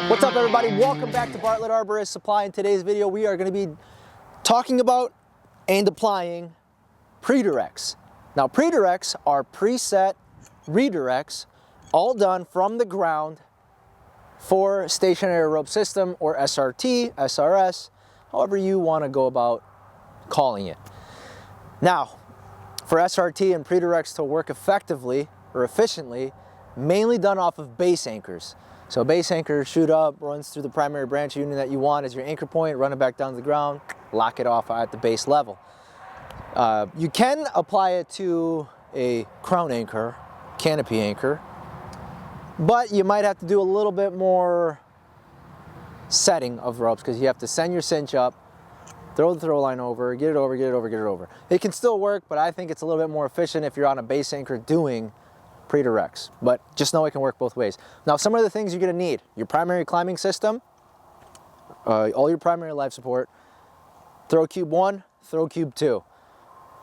What's up, everybody? Welcome back to Bartlett Arborist Supply. In today's video, we are going to be talking about and applying pre-directs. Now, pre-directs are preset redirects, all done from the ground for stationary rope system, or SRT, SRS, however you want to go about calling it. Now, for SRT and pre-directs to work effectively or efficiently, mainly done off of base anchors. So base anchor, shoot up, runs through the primary branch unit that you want as your anchor point, run it back down to the ground, lock it off at the base level. You can apply it to a crown anchor, canopy anchor, but you might have to do a little bit more setting of ropes because you have to send your cinch up, throw the throw line over, get it over, get it over, get it over. It can still work, but I think it's a little bit more efficient if you're on a base anchor doing pre-directs, but just know it can work both ways. Now, some of the things you're going to need: your primary climbing system, all your primary life support, throw cube 1, throw cube 2.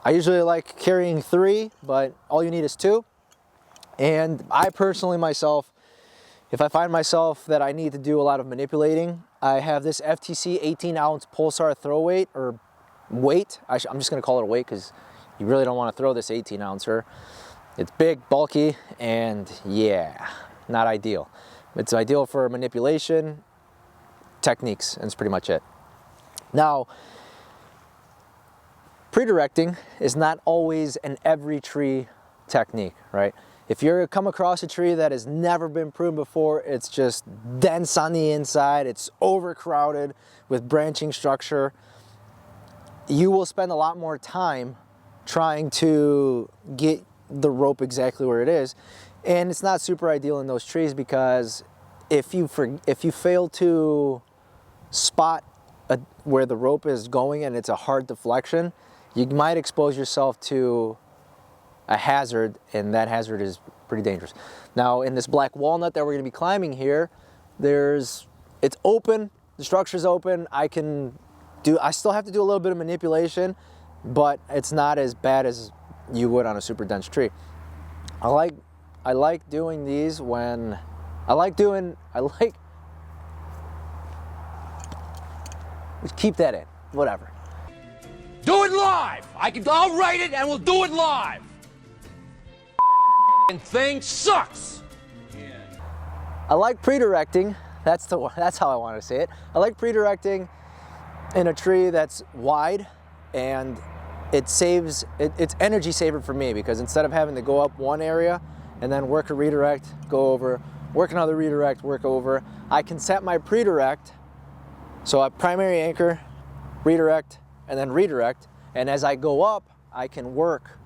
I usually like carrying 3, but all you need is 2. And I personally myself, if I find myself that I need to do a lot of manipulating, I have this FTC 18-ounce pulsar throw weight, or weight. I'm just going to call it a weight because you really don't want to throw this 18-ouncer. It's big, bulky, and yeah, not ideal. It's ideal for manipulation, techniques, and that's pretty much it. Now, pre-directing is not always an every tree technique, right? If you come across a tree that has never been pruned before, it's just dense on the inside, it's overcrowded with branching structure, you will spend a lot more time trying to get the rope exactly where it is, and it's not super ideal in those trees because if you fail to spot where the rope is going and it's a hard deflection, you might expose yourself to a hazard, and that hazard is pretty dangerous. Now, in this black walnut that we're going to be climbing here, it's open, the structure's open. I still have to do a little bit of manipulation, but it's not as bad as you would on a super dense tree. I like doing these when keep that in, whatever. Do it live! I'll write it and we'll do it live! And thing sucks! I like pre-directing, that's how I want to say it. I like pre-directing in a tree that's wide, and it's energy saver for me because instead of having to go up one area and then work a redirect, go over, work another redirect, work over, I can set my pre-direct, so a primary anchor, redirect, and then redirect, and as I go up, I can work,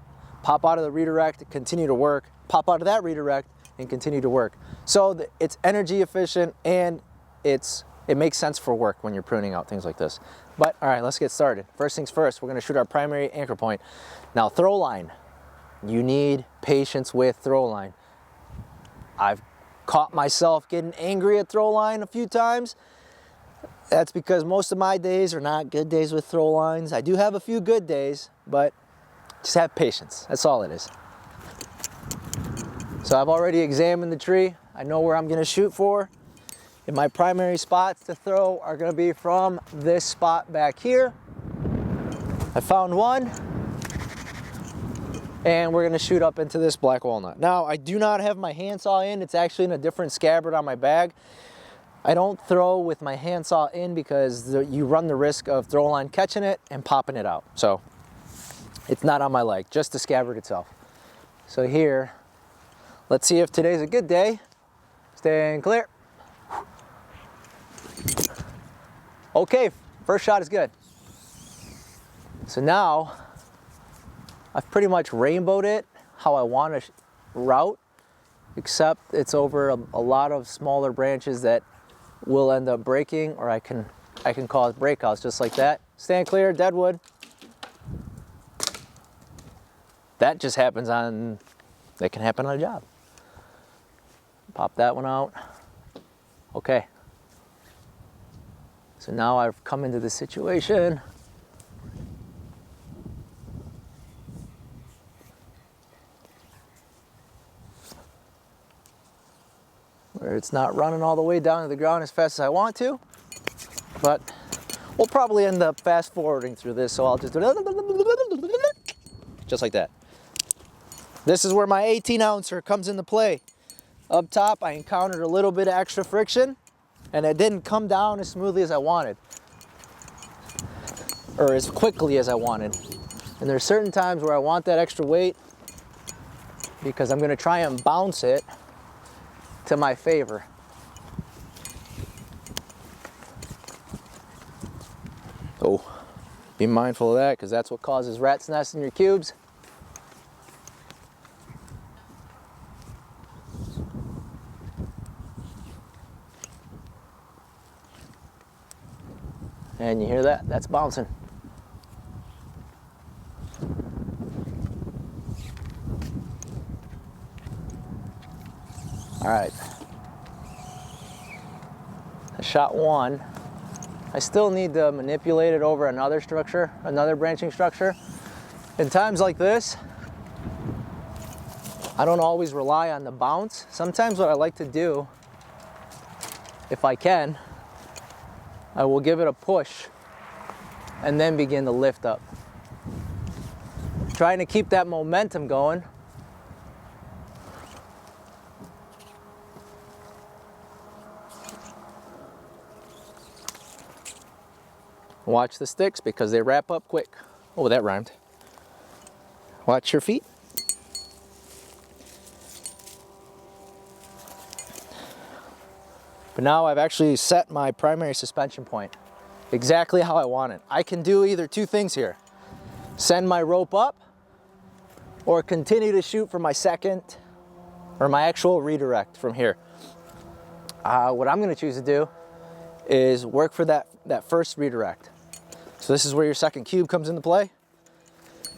pop out of the redirect, continue to work, pop out of that redirect, and continue to work. So it's energy efficient, and it makes sense for work when you're pruning out things like this. But all right, let's get started. First things first, we're going to shoot our primary anchor point. Now, throw line. You need patience with throw line. I've caught myself getting angry at throw line a few times. That's because most of my days are not good days with throw lines. I do have a few good days, but just have patience. That's all it is. So I've already examined the tree. I know where I'm going to shoot for. And my primary spots to throw are going to be from this spot back here. I found one. And we're going to shoot up into this black walnut. Now, I do not have my handsaw in. It's actually in a different scabbard on my bag. I don't throw with my handsaw in because you run the risk of throw line catching it and popping it out. So it's not on my leg, just the scabbard itself. So here, let's see if today's a good day. Staying clear. Okay, first shot is good. So now, I've pretty much rainbowed it how I want to route, except it's over a lot of smaller branches that will end up breaking, or I can cause breakouts just like that. Stand clear, deadwood. That just happens that can happen on a job. Pop that one out. Okay. So now I've come into this situation. where it's not running all the way down to the ground as fast as I want to, but we'll probably end up fast forwarding through this, so I'll just do just like that. This is where my 18 ouncer comes into play. Up top, I encountered a little bit of extra friction, and it didn't come down as smoothly as I wanted, or as quickly as I wanted. And there's certain times where I want that extra weight because I'm gonna try and bounce it to my favor. Oh, be mindful of that because that's what causes rat's nests in your cubes. And you hear that? That's bouncing. All right. Shot one. I still need to manipulate it over another structure, another branching structure. In times like this, I don't always rely on the bounce. Sometimes what I like to do, if I can, I will give it a push and then begin to lift up. Trying to keep that momentum going. Watch the sticks because they wrap up quick. Oh, that rhymed. Watch your feet. But now I've actually set my primary suspension point exactly how I want it. I can do either two things here. Send my rope up or continue to shoot for my second or my actual redirect from here. What I'm gonna choose to do is work for that first redirect. So this is where your second cube comes into play.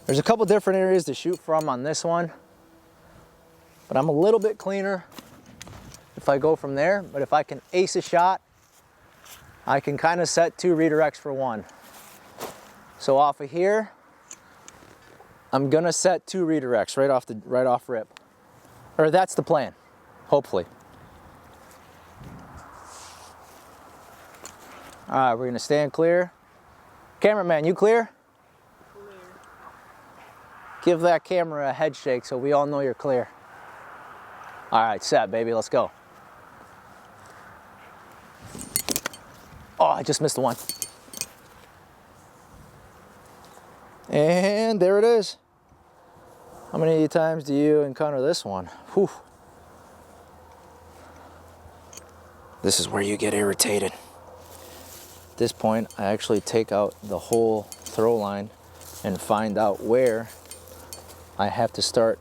There's a couple different areas to shoot from on this one, but I'm a little bit cleaner if I go from there. But if I can ace a shot, I can kind of set two redirects for one. So off of here, I'm gonna set two redirects right off rip. Or that's the plan, hopefully. All right, we're gonna stand clear. Cameraman, you clear? Clear. Give that camera a head shake so we all know you're clear. All right, set, baby, let's go. Oh, I just missed the one. And there it is. How many times do you encounter this one? Whew. This is where you get irritated. At this point, I actually take out the whole throw line and find out where I have to start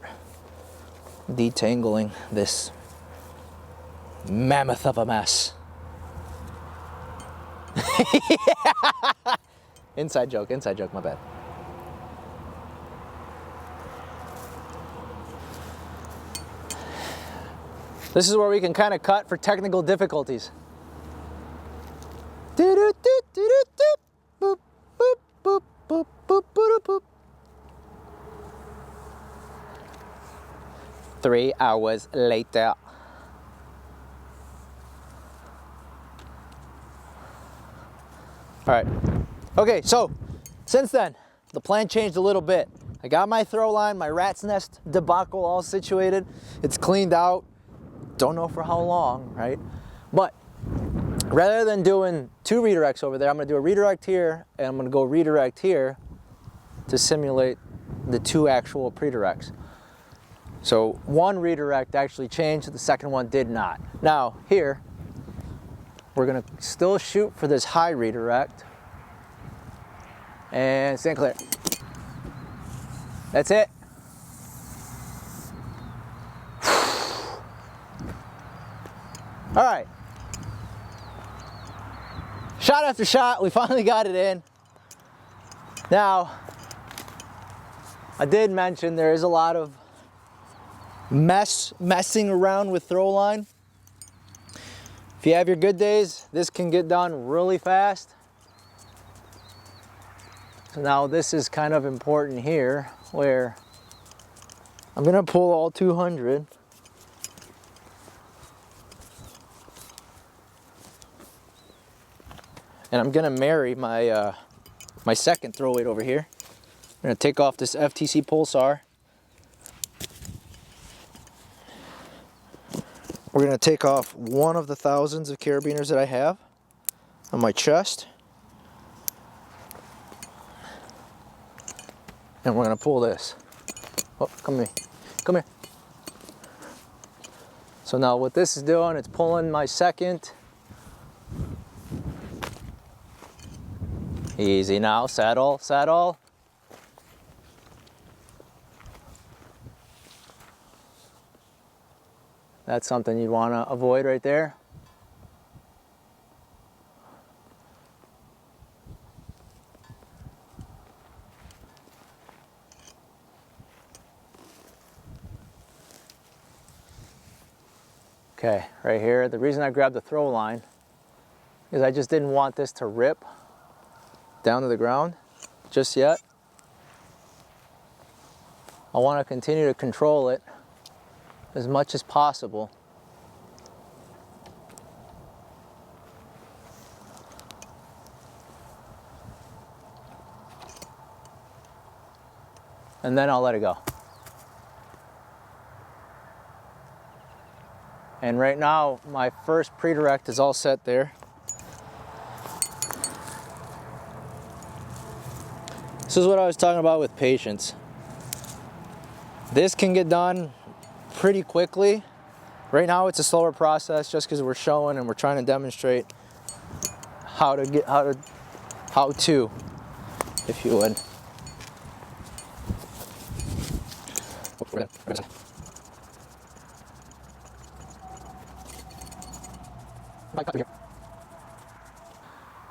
detangling this mammoth of a mess. Inside joke, my bad. This is where we can kind of cut for technical difficulties. 3 hours later. All right, okay, so since then, the plan changed a little bit. I got my throw line, my rat's nest debacle all situated. It's cleaned out. Don't know for how long, right? But rather than doing two redirects over there, I'm gonna do a redirect here, and I'm gonna go redirect here to simulate the two actual pre-directs. So one redirect actually changed, the second one did not. Now here, we're gonna still shoot for this high redirect and stand clear. That's it. All right. Shot after shot, we finally got it in. Now, I did mention there is a lot of messing around with throw line. If you have your good days, this can get done really fast. So now this is kind of important here, where I'm gonna pull all 200. And I'm gonna marry my my second throw weight over here. I'm gonna take off this FTC Pulsar. We're gonna take off one of the thousands of carabiners that I have on my chest. And we're gonna pull this. Oh, come here, come here. So now what this is doing, it's pulling my second. Easy now, saddle, saddle. That's something you'd want to avoid right there. Okay, right here, the reason I grabbed the throw line is I just didn't want this to rip down to the ground just yet. I want to continue to control it as much as possible. And then I'll let it go. And right now, my first pre-direct is all set there. This is what I was talking about with patience. This can get done pretty quickly. Right now it's a slower process just because we're showing and we're trying to demonstrate how to, if you would.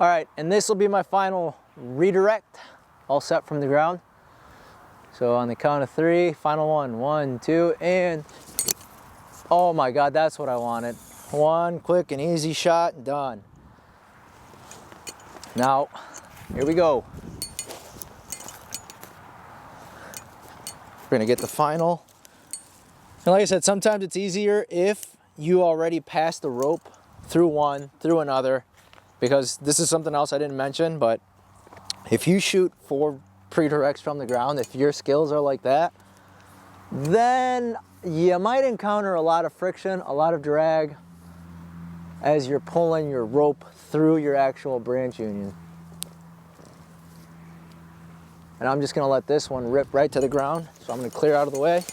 All right, and this will be my final redirect, all set from the ground. So on the count of 3, final one. 1, 2, and oh my God, that's what I wanted. One quick and easy shot, done. Now, here we go. We're gonna get the final. And like I said, sometimes it's easier if you already passed the rope through one, through another, because this is something else I didn't mention, but if you shoot 4 pre-directs from the ground, if your skills are like that, then you might encounter a lot of friction, a lot of drag as you're pulling your rope through your actual branch union. And I'm just gonna let this one rip right to the ground. So I'm gonna clear out of the way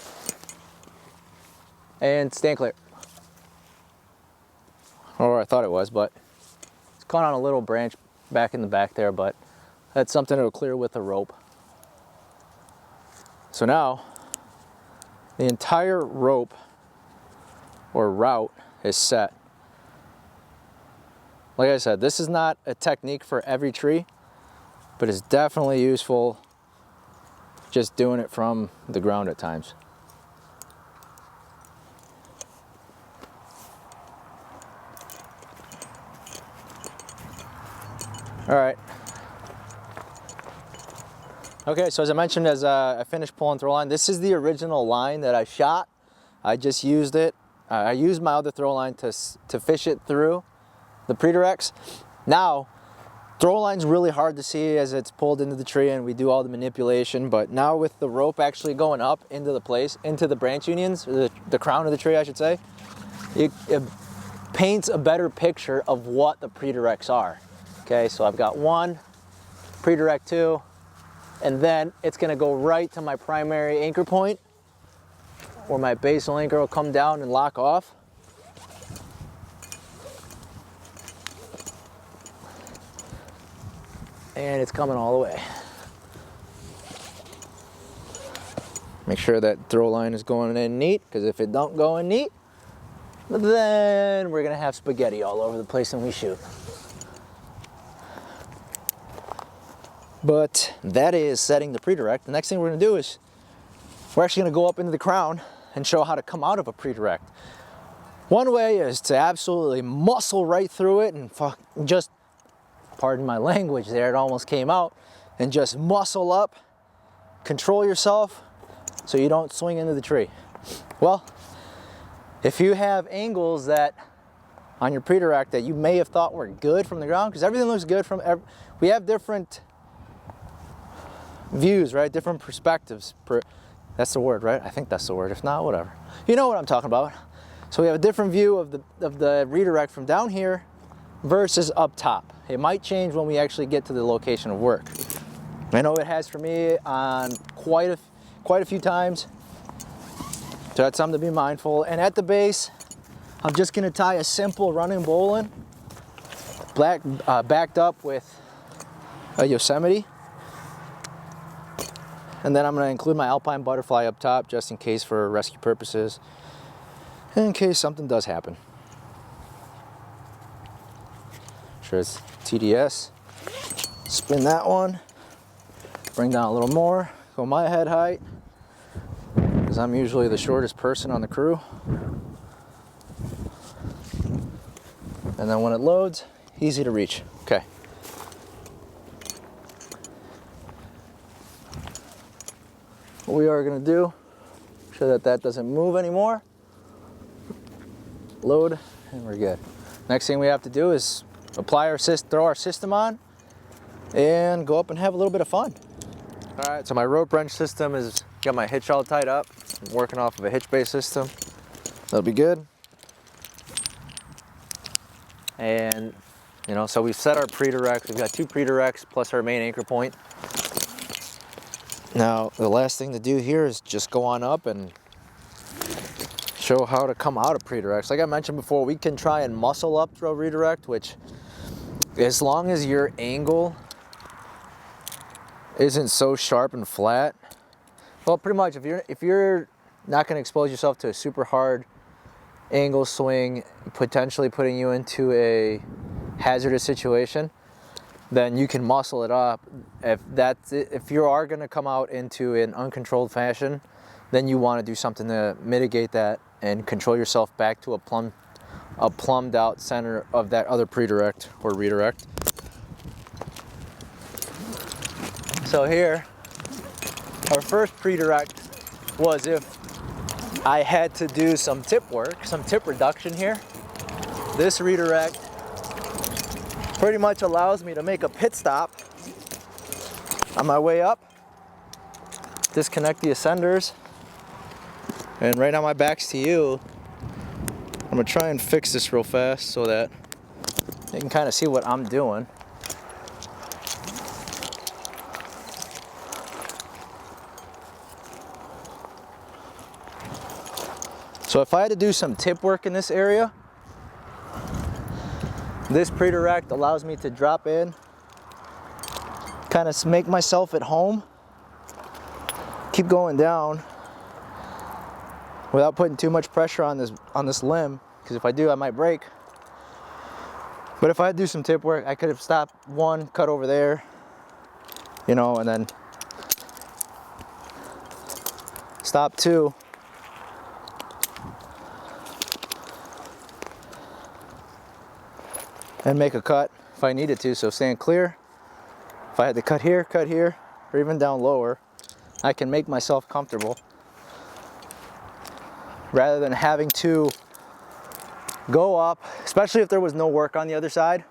and stand clear. Or I thought it was, but it's caught on a little branch back in the back there, but that's something that'll clear with the rope. So now, the entire rope or route is set. Like I said, this is not a technique for every tree, but it's definitely useful just doing it from the ground at times. All right. Okay, so as I mentioned, as I finished pulling throw line, this is the original line that I shot. I just used it. I used my other throw line to fish it through the pre-directs. Now, throw line's really hard to see as it's pulled into the tree and we do all the manipulation, but now with the rope actually going up into the place, into the branch unions, or the crown of the tree, I should say, it paints a better picture of what the pre-directs are. Okay, so I've got 1, pre-direct 2, and then it's gonna go right to my primary anchor point where my basal anchor will come down and lock off. And it's coming all the way. Make sure that throw line is going in neat, because if it don't go in neat, then we're gonna have spaghetti all over the place when we shoot. But that is setting the pre-direct. The next thing we're gonna do is we're actually gonna go up into the crown and show how to come out of a pre-direct. One way is to absolutely muscle right through it and just, pardon my language there, it almost came out, and just muscle up, control yourself so you don't swing into the tree. Well, if you have angles that on your pre-direct that you may have thought were good from the ground, because everything looks good from we have different views, right? Different perspectives. That's the word, right? I think that's the word. If not, whatever. You know what I'm talking about. So we have a different view of the redirect from down here versus up top. It might change when we actually get to the location of work. I know it has for me on quite a few times. So that's something to be mindful. And at the base, I'm just gonna tie a simple running bowline, backed up with a Yosemite. And then I'm gonna include my alpine butterfly up top just in case for rescue purposes, and in case something does happen. Sure, it's TDS. Spin that one, bring down a little more, go my head height, because I'm usually the shortest person on the crew. And then when it loads, easy to reach. Okay. What we are going to do, show that that doesn't move anymore. Load, and we're good. Next thing we have to do is apply throw our system on, and go up and have a little bit of fun. All right, so my rope wrench system is got my hitch all tied up. I'm working off of a hitch-based system. That'll be good. And you know, so we've set our pre-directs. We've got 2 pre-directs plus our main anchor point. Now, the last thing to do here is just go on up and show how to come out of pre-directs. Like I mentioned before, we can try and muscle up through a redirect, which as long as your angle isn't so sharp and flat, well, pretty much if you're not going to expose yourself to a super hard angle swing, potentially putting you into a hazardous situation, then you can muscle it up. If you are going to come out into an uncontrolled fashion, then you want to do something to mitigate that and control yourself back to a plumbed out center of that other pre-direct or redirect. So here, our first pre-direct was if I had to do some tip work, some tip reduction here. This redirect pretty much allows me to make a pit stop on my way up, disconnect the ascenders, and right now my back's to you. I'm gonna try and fix this real fast so that you can kind of see what I'm doing. So if I had to do some tip work in this area, this pre-direct allows me to drop in, kind of make myself at home, keep going down without putting too much pressure on this limb, because if I do, I might break. But if I had to do some tip work, I could have stopped one, cut over there, you know, and then stop 2. And make a cut if I needed to, so stand clear. If I had to cut here, or even down lower, I can make myself comfortable rather than having to go up, especially if there was no work on the other side,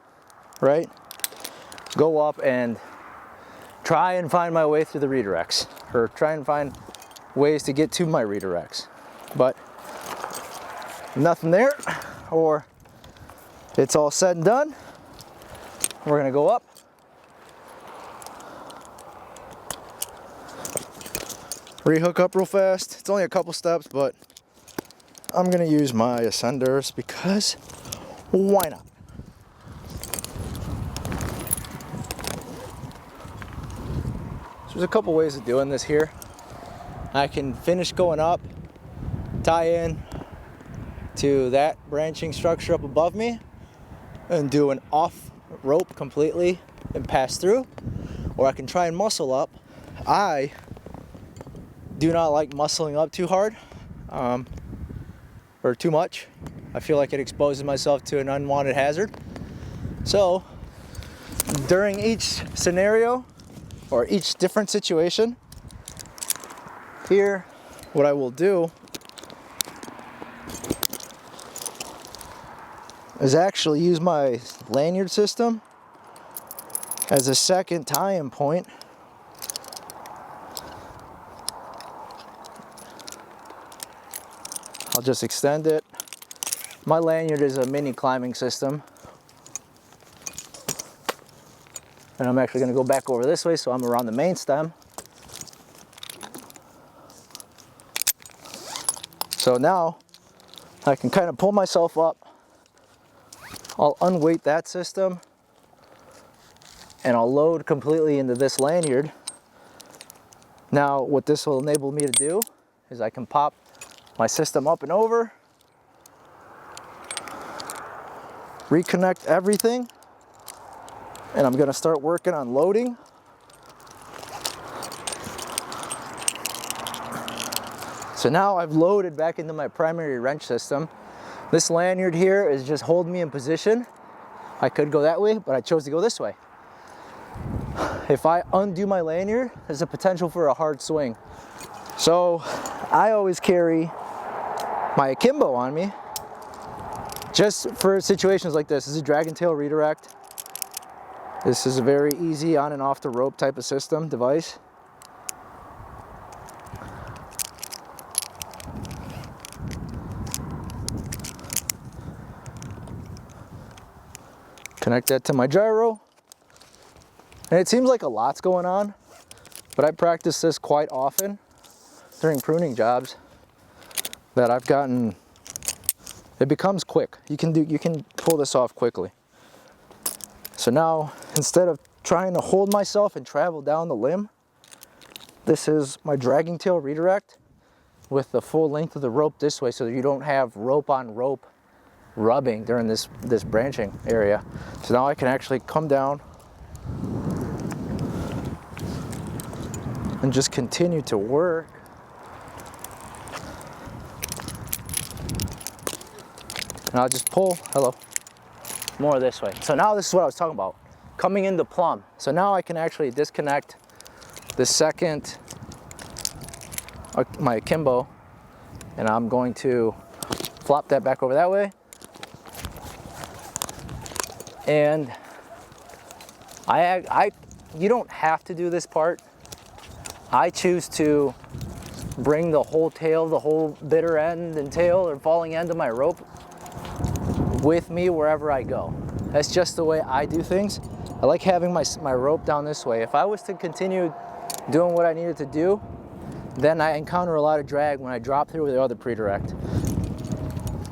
right? Go up and try and find my way through the redirects, or try and find ways to get to my redirects. But nothing there, or it's all said and done. We're gonna go up. Rehook up real fast. It's only a couple steps, but I'm gonna use my ascenders because why not? So there's a couple ways of doing this here. I can finish going up, tie in to that branching structure up above me, and do an off rope completely and pass through, or I can try and muscle up. I do not like muscling up too hard or too much. I feel like it exposes myself to an unwanted hazard. So during each scenario or each different situation, here what I will do is actually use my lanyard system as a second tie-in point. I'll just extend it. My lanyard is a mini climbing system. And I'm actually going to go back over this way so I'm around the main stem. So now I can kind of pull myself up. I'll unweight that system and I'll load completely into this lanyard. Now what this will enable me to do is I can pop my system up and over, reconnect everything, and I'm going to start working on loading. So now I've loaded back into my primary wrench system. This lanyard here is just holding me in position. I could go that way, but I chose to go this way. If I undo my lanyard, there's a potential for a hard swing. So I always carry my akimbo on me, just for situations like this. This is a drag and tail redirect. This is a very easy on and off the rope type of system device. Connect that to my gyro. And it seems like a lot's going on, but I practice this quite often during pruning jobs that I've gotten, it becomes quick. You can pull this off quickly. So now, instead of trying to hold myself and travel down the limb, this is my dragging tail redirect with the full length of the rope this way so that you don't have rope on rope rubbing during this branching area. So now I can actually come down and just continue to work. And I'll just pull, hello, more this way. So now this is what I was talking about, coming into plumb. So now I can actually disconnect the second, my akimbo, and I'm going to flop that back over that way. And you don't have to do this part. I choose to bring the whole tail, the whole bitter end and tail or falling end of my rope with me wherever I go. That's just the way I do things. I like having my rope down this way. If I was to continue doing what I needed to do, then I encounter a lot of drag when I drop through the other pre-direct.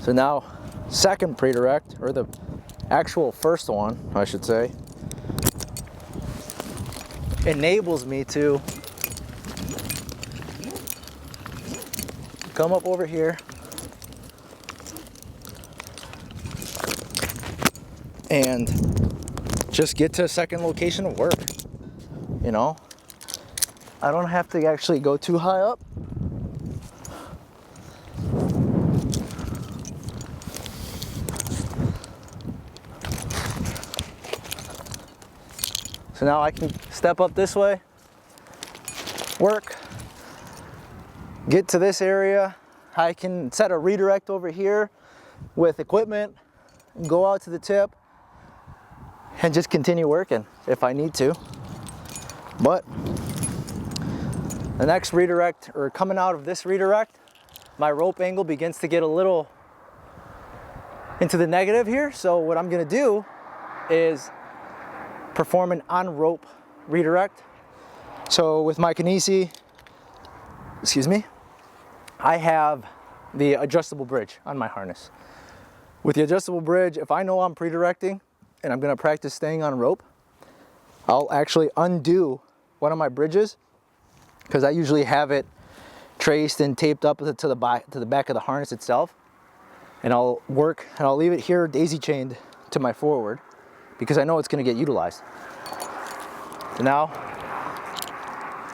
So now, second pre-direct, or the actual first one, I should say, enables me to come up over here and just get to a second location of work. You know, I don't have to actually go too high up. So now I can step up this way, work, get to this area. I can set a redirect over here with equipment, go out to the tip, and just continue working if I need to. But the next redirect, or coming out of this redirect, my rope angle begins to get a little into the negative here. So what I'm gonna do is perform an on-rope redirect. So with my Kinesi, I have the adjustable bridge on my harness. With the adjustable bridge, if I know I'm pre-directing and I'm gonna practice staying on rope, I'll actually undo one of my bridges, because I usually have it traced and taped up to the back of the harness itself. And I'll work, and I'll leave it here daisy chained to my forward, because I know it's gonna get utilized. So now,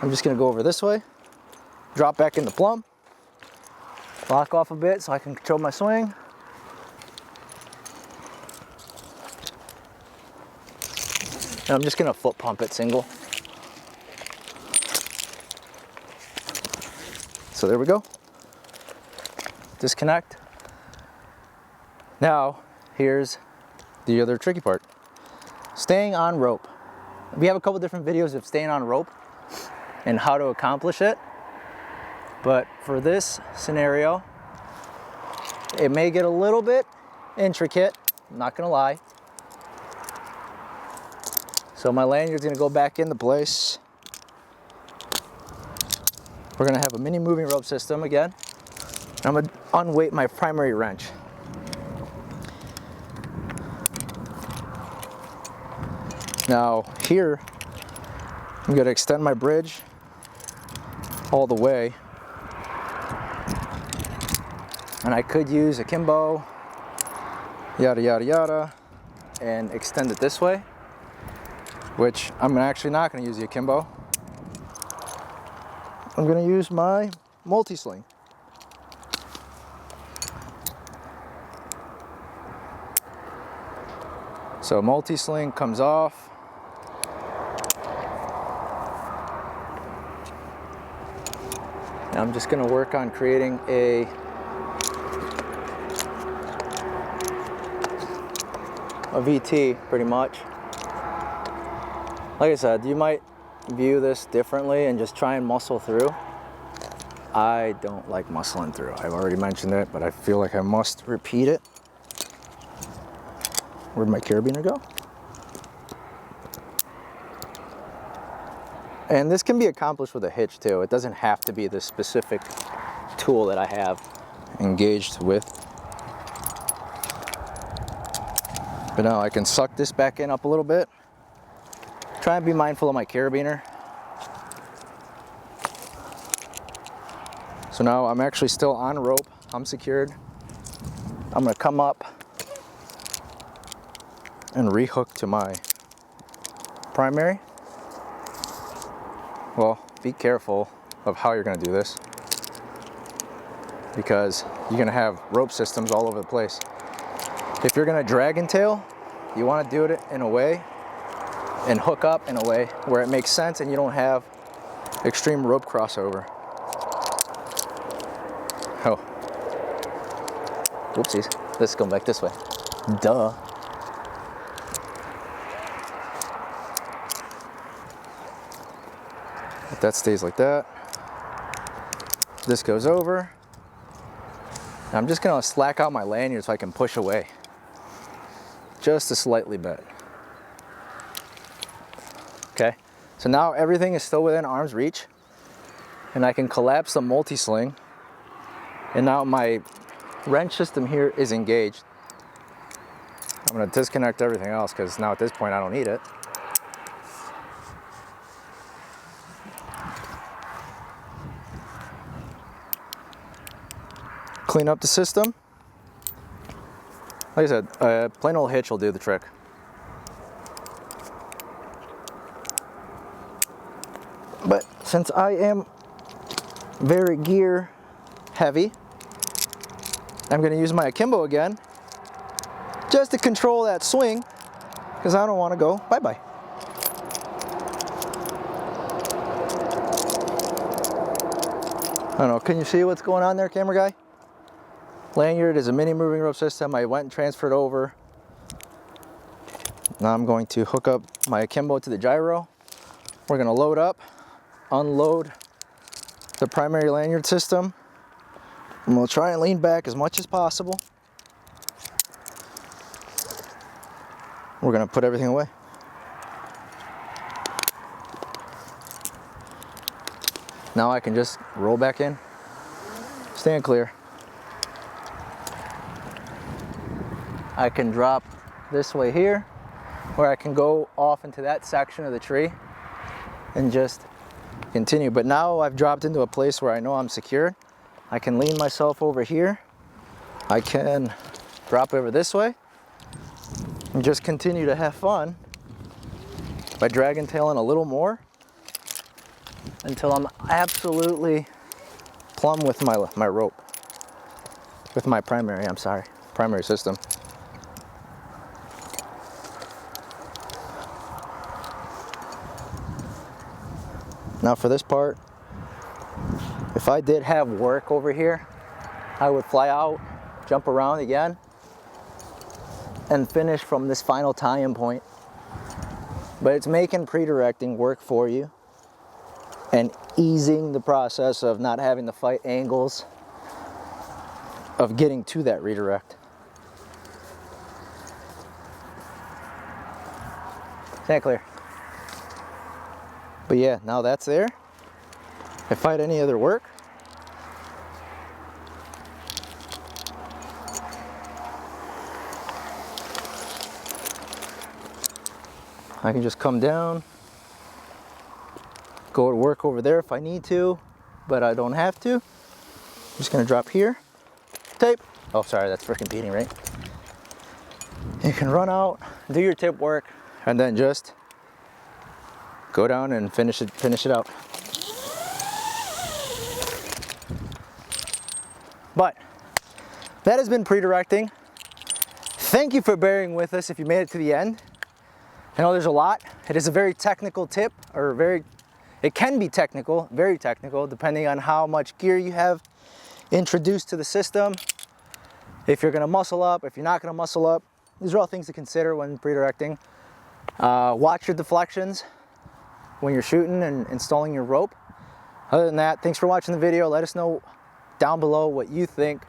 I'm just gonna go over this way, drop back into plumb, lock off a bit so I can control my swing. And I'm just gonna foot pump it single. So there we go. Disconnect. Now, here's the other tricky part. Staying on rope. We have a couple different videos of staying on rope and how to accomplish it. But for this scenario, it may get a little bit intricate, I'm not gonna lie. So my lanyard's gonna go back into place. We're gonna have a mini moving rope system again. I'm gonna unweight my primary wrench. Now here, I'm gonna extend my bridge all the way. And I could use akimbo, yada, yada, yada, and extend it this way, which I'm actually not gonna use the akimbo. I'm gonna use my multi-sling. So multi-sling comes off. And I'm just gonna work on creating a VT pretty much. Like I said, you might view this differently and just try and muscle through. I don't like muscling through. I've already mentioned it, but I feel like I must repeat it. Where'd my carabiner go? And this can be accomplished with a hitch too. It doesn't have to be the specific tool that I have engaged with. But now I can suck this back in up a little bit. Try and be mindful of my carabiner. So now I'm actually still on rope. I'm secured. I'm gonna come up and rehook to my primary. Well, be careful of how you're gonna do this, because you're gonna have rope systems all over the place. If you're gonna drag and tail, you wanna do it in a way and hook up in a way where it makes sense and you don't have extreme rope crossover. Oh. Whoopsies. This is going back this way. Duh. If that stays like that. This goes over. I'm just gonna slack out my lanyard so I can push away. Just a slightly bit. Okay, so now everything is still within arm's reach, and I can collapse the multi-sling, and now my wrench system here is engaged. I'm gonna disconnect everything else because now at this point I don't need it. Clean up the system. Like I said, a plain old hitch will do the trick. But since I am very gear heavy, I'm gonna use my akimbo again, just to control that swing, because I don't wanna go bye-bye. I don't know, can you see what's going on there, camera guy? Lanyard is a mini moving rope system. I went and transferred over. Now I'm going to hook up my akimbo to the gyro. We're gonna load up, unload the primary lanyard system, and we'll try and lean back as much as possible. We're gonna put everything away. Now I can just roll back in, stand clear. I can drop this way here, or I can go off into that section of the tree and just continue. But now I've dropped into a place where I know I'm secured. I can lean myself over here. I can drop over this way and just continue to have fun by drag and tailing a little more until I'm absolutely plumb with my rope, with my primary system. Now for this part, if I did have work over here, I would fly out, jump around again, and finish from this final tie-in point. But it's making pre-directing work for you and easing the process of not having to fight angles of getting to that redirect. Is that clear? But yeah, now that's there. If I had any other work, I can just come down, go to work over there if I need to, but I don't have to. I'm just gonna drop here, tape. Oh, sorry, that's freaking beating, right? You can run out, do your tip work, and then just go down and finish it out. But that has been pre-directing. Thank you for bearing with us if you made it to the end. I know there's a lot. It is a very technical tip, or it can be technical, very technical, depending on how much gear you have introduced to the system. If you're gonna muscle up, if you're not gonna muscle up. These are all things to consider when pre-directing. Watch your deflections when you're shooting and installing your rope. Other than that, thanks for watching the video. Let us know down below what you think,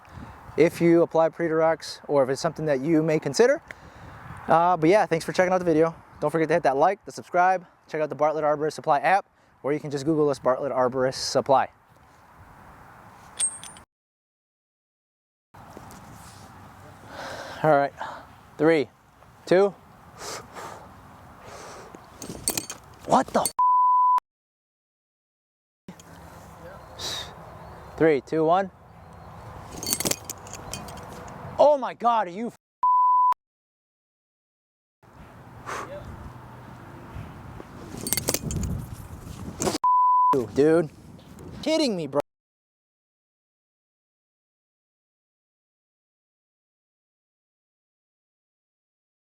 if you apply pre-directs or if it's something that you may consider. But yeah, thanks for checking out the video. Don't forget to hit that like, the subscribe, check out the Bartlett Arborist Supply app, or you can just Google us, Bartlett Arborist Supply. All right, 3, 2. What the? 3, 2, 1. Oh my God, are you? Dude, kidding me, bro.